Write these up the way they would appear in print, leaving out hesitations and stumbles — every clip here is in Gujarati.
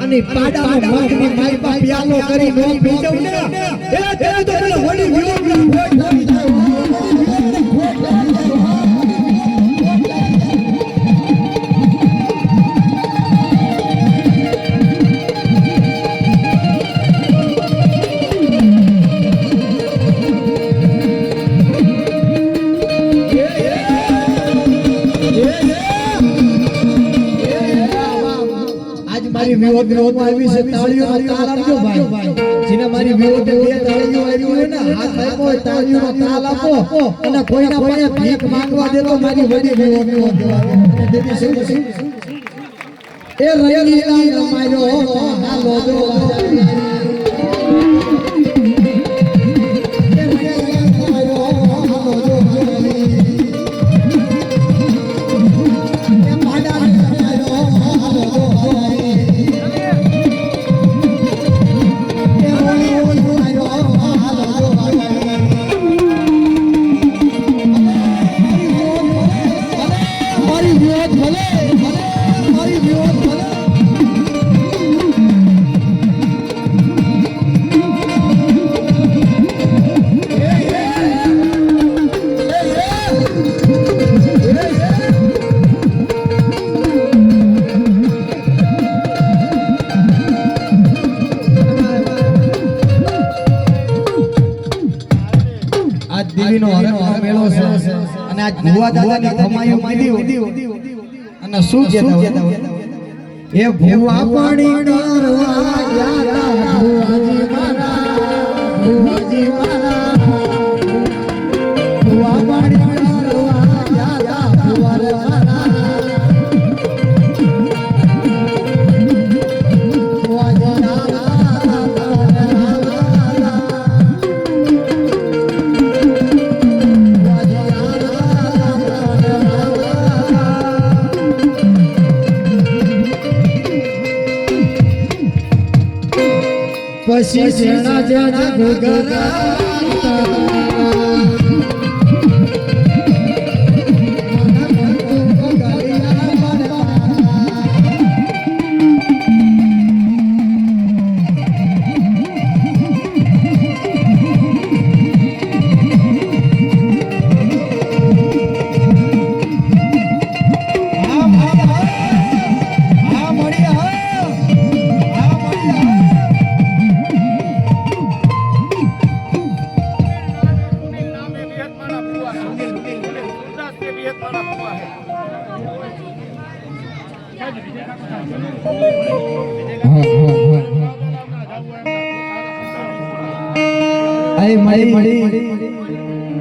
અને પાડામાં મોકની માઈ બાપ યાલો કરી નો પીડવ ને એ તે તો મને હોડી વિરોધ ની ફોટ થઈ જાય વિરોધ માં આવી છે તાળીઓ તાલ આપજો ભાઈ જેને મારી વિરોધ બે તાળીઓ આવી હોય ને હાથ આપો તાળીઓ તાલ આપો અને કોઈના પાસે ભીખ માંગવા દે તો મારી વડી વિરોધ દેવાનો અને દેવી સિંહ એ રંગીલા રમાયો હાલો જો દેવીનો મેળો છે અને આજ ભુવા દાદાની કમાયું કીધી અને શું કહેતા એ ભુવા પાણી કરવા ગયા ભુવાજી મારા ભુવાજી મારા ભુવા પાણી કરવા ગયા ભુવા મારા પછી જેણા જેણા ઘોઘરા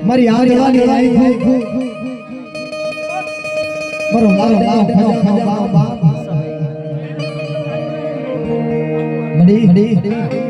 મારી આંગળાની લાઈ મારો મારો બાપ મડી